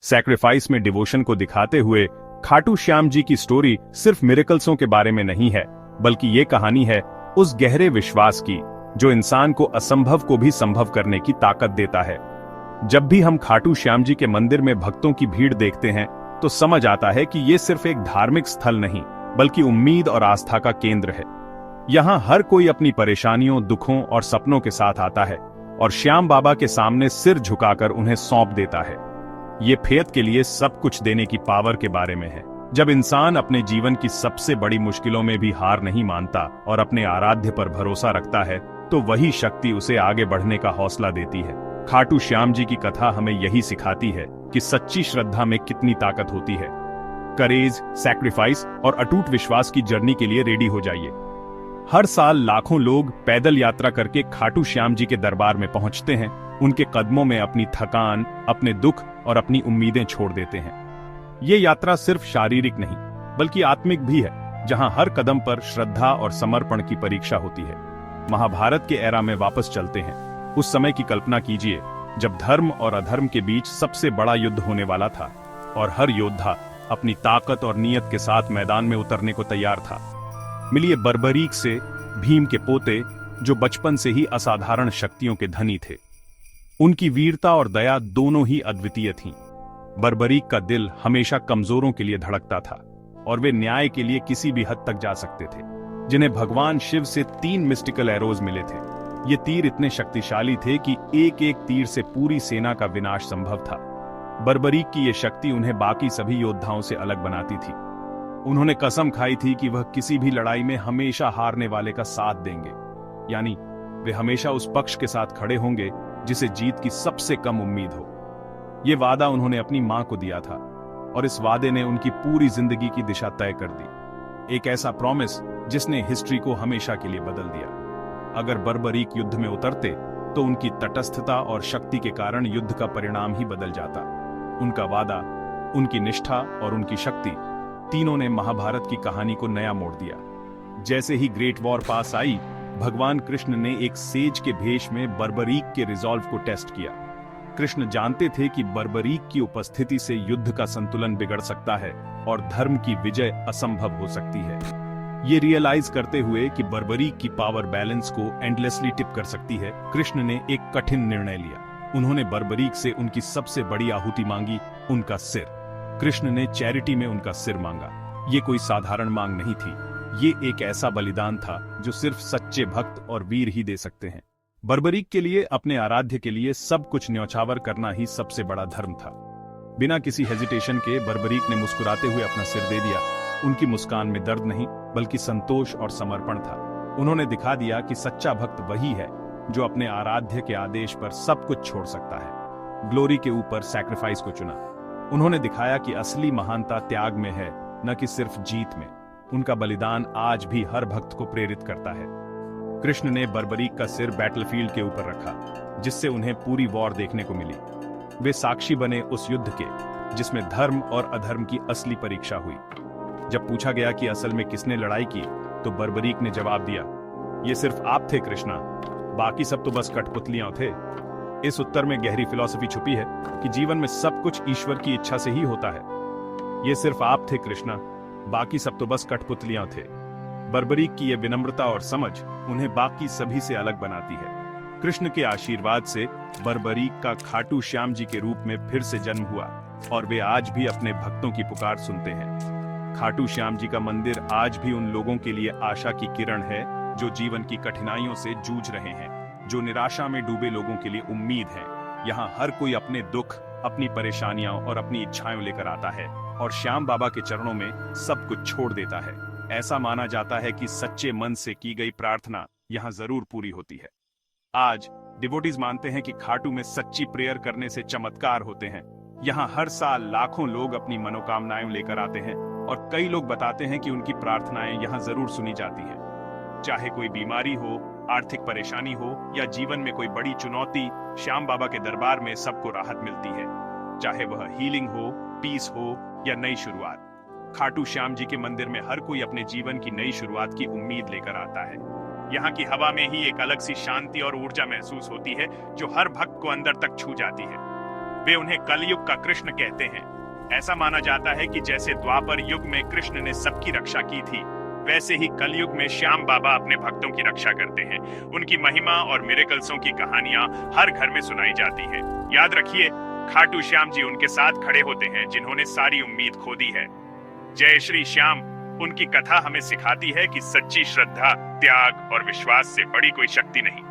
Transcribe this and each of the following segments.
Sacrifice में devotion को दिखाते हुए खाटू श्याम जी की स्टोरी सिर्फ मिरेकल्सों के बारे में नहीं है, बल्कि ये कहानी है उस गहरे विश्वास की जो इंसान को असंभव को भी संभव करने की ताकत देता है। जब भी हम खाटू श्याम जी के मंदिर में भक्तों की भीड़ देखते हैं तो समझ आता है कि ये सिर्फ एक धार्मिक स्थल नहीं, बल्कि उम्मीद और आस्था का केंद्र है। यहाँ हर कोई अपनी परेशानियों, दुखों और सपनों के साथ आता है और श्याम बाबा के सामने सिर झुकाकर उन्हें सौंप देता है। ये फेथ के लिए सब कुछ देने की पावर के बारे में है। जब इंसान अपने जीवन की सबसे बड़ी मुश्किलों में भी हार नहीं मानता और अपने आराध्य पर भरोसा रखता है, तो वही शक्ति उसे आगे बढ़ने का हौसला देती है। खाटू श्याम जी की कथा हमें यही सिखाती है कि सच्ची श्रद्धा में कितनी ताकत होती है। करेज, सैक्रिफाइस और अटूट विश्वास की जर्नी के लिए रेडी हो जाइए। हर साल लाखों लोग पैदल यात्रा करके खाटू श्याम जी के दरबार में पहुंचते हैं। उनके कदमों में अपनी थकान, अपने दुख और अपनी उम्मीदें छोड़ देते हैं। ये यात्रा सिर्फ शारीरिक नहीं, बल्कि आत्मिक भी है, जहां हर कदम पर श्रद्धा और समर्पण की परीक्षा होती है। महाभारत के एरा में वापस चलते हैं। उस समय की कल्पना कीजिए जब धर्म और अधर्म के बीच सबसे बड़ा युद्ध होने वाला था और हर योद्धा अपनी ताकत और नियत के साथ मैदान में उतरने को तैयार था। मिलिए बर्बरीक से, भीम के पोते, जो बचपन से ही असाधारण शक्तियों के धनी थे। उनकी वीरता और दया दोनों ही अद्वितीय थीं। बर्बरीक का दिल हमेशा कमजोरों के लिए धड़कता था और वे न्याय के लिए किसी भी हद तक जा सकते थे। जिन्हें भगवान शिव से 3 मिस्टिकल एरोज मिले थे। ये तीर इतने शक्तिशाली थे कि एक एक तीर से पूरी सेना का विनाश संभव था। बर्बरीक की ये शक्ति उन्हें बाकी सभी योद्धाओं से अलग बनाती थी। उन्होंने कसम खाई थी कि वह किसी भी लड़ाई में हमेशा हारने वाले का साथ देंगे, यानी वे हमेशा उस पक्ष के साथ खड़े होंगे जिसे जीत की सबसे कम उम्मीद हो। ये वादा उन्होंने अपनी मां को दिया था और इस वादे ने उनकी पूरी जिंदगी की दिशा तय कर दी। एक ऐसा प्रॉमिस जिसने हिस्ट्री को हमेशा के लिए बदल दिया। अगर बर्बरीक युद्ध में उतरते तो उनकी तटस्थता और शक्ति के कारण युद्ध का परिणाम ही बदल जाता। उनका वादा, उनकी निष्ठा और उनकी शक्ति, तीनों ने महाभारत की कहानी को नया मोड़ दिया। जैसे ही ग्रेट वॉर पास आई, भगवान कृष्ण ने एक सेज के भेष में बर्बरीक के रिजॉल्व को टेस्ट किया। कृष्ण जानते थे कि बर्बरीक की उपस्थिति से युद्ध का संतुलन बिगड़ सकता है और धर्म की विजय असंभव हो सकती है। ये रियलाइज करते हुए कि बर्बरीक की पावर बैलेंस को एंडलेसली टिप कर सकती है, कृष्ण ने एक कठिन निर्णय लिया। उन्होंने बर्बरीक से उनकी सबसे बड़ी आहुति मांगी, उनका सिर। कृष्ण ने चैरिटी में उनका सिर मांगा। ये कोई साधारण मांग नहीं थी, ये एक ऐसा बलिदान था जो सिर्फ सच्चे भक्त और वीर ही दे सकते हैं। बर्बरीक के लिए, अपने आराध्य के लिए सब कुछ न्यौछावर करना ही सबसे बड़ा धर्म था। बिना किसी हेजिटेशन के बर्बरीक ने मुस्कुराते हुए अपना सिर दे दिया। उनकी मुस्कान में दर्द नहीं, बल्कि संतोष और समर्पण था। उन्होंने दिखा दिया कि सच्चा भक्त वही है जो अपने आराध्य के आदेश पर सब कुछ छोड़ सकता है। ग्लोरी के ऊपर सैक्रिफाइस को चुना। उन्होंने दिखाया कि असली महानता त्याग में है, न कि सिर्फ जीत में। उनका बलिदान आज भी हर भक्त को प्रेरित करता है। कृष्ण ने बर्बरीक का सिर बैटलफील्ड के ऊपर रखा, जिससे उन्हें पूरी वॉर देखने को मिली। वे साक्षी बने उस युद्ध के जिसमें धर्म और अधर्म की असली परीक्षा हुई। जब पूछा गया कि असल में किसने लड़ाई की, तो बर्बरीक ने जवाब दिया, ये सिर्फ आप थे कृष्णा, बाकी सब तो बस कठपुतलियां थे। इस उत्तर में गहरी फिलॉसफी छुपी है कि जीवन में सब कुछ ईश्वर की इच्छा से ही होता है। ये सिर्फ आप थे कृष्णा, बाकी सब तो बस कठपुतलियां थे। बर्बरीक की यह विनम्रता और समझ उन्हें बाकी सभी से अलग बनाती है। कृष्ण के आशीर्वाद से बर्बरीक का खाटू श्याम जी के रूप में फिर से जन्म हुआ और वे आज भी अपने भक्तों की पुकार सुनते हैं। खाटू श्याम जी का मंदिर आज भी उन लोगों के लिए आशा की किरण है जो जीवन की कठिनाइयों से जूझ रहे हैं, जो निराशा में डूबे लोगों के लिए उम्मीद है। यहाँ हर कोई अपने दुख, अपनी परेशानियां और अपनी इच्छाएं लेकर आता है और श्याम बाबा के चरणों में सब कुछ छोड़ देता है। ऐसा माना जाता है कि सच्चे मन से की गई प्रार्थना यहाँ जरूर पूरी होती है। आज डिवोटीज मानते हैं कि खाटू में सच्ची प्रेयर करने से चमत्कार होते हैं। यहाँ हर साल लाखों लोग अपनी मनोकामनाएं लेकर आते हैं और कई लोग बताते हैं कि उनकी प्रार्थनाएं यहाँ जरूर सुनी जाती हैं। चाहे कोई बीमारी हो, आर्थिक परेशानी हो या जीवन में कोई बड़ी चुनौती, श्याम बाबा के दरबार में सबको राहत मिलती है। चाहे वह हीलिंग हो, पीस हो या नई शुरुआत, खाटू श्याम जी के मंदिर में हर कोई अपने जीवन की नई शुरुआत की उम्मीद लेकर आता है। यहाँ की हवा में ही एक अलग सी शांति और ऊर्जा महसूस होती है जो हर भक्त को अंदर तक छू जाती है। वे उन्हें कलयुग का कृष्ण कहते हैं। ऐसा माना जाता है कि जैसे द्वापर युग में कृष्ण ने सबकी रक्षा की थी, वैसे ही कलयुग में श्याम बाबा अपने भक्तों की रक्षा करते हैं। उनकी महिमा और मिरेकल्सों की कहानियां हर घर में सुनाई जाती हैं। याद रखिए, खाटू श्याम जी उनके साथ खड़े होते हैं जिन्होंने सारी उम्मीद खो दी है। जय श्री श्याम। उनकी कथा हमें सिखाती है कि सच्ची श्रद्धा, त्याग और विश्वास से बड़ी कोई शक्ति नहीं।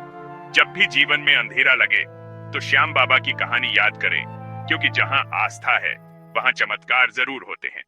जब भी जीवन में अंधेरा लगे तो श्याम बाबा की कहानी याद करें, क्योंकि जहां आस्था है वहां चमत्कार जरूर होते हैं।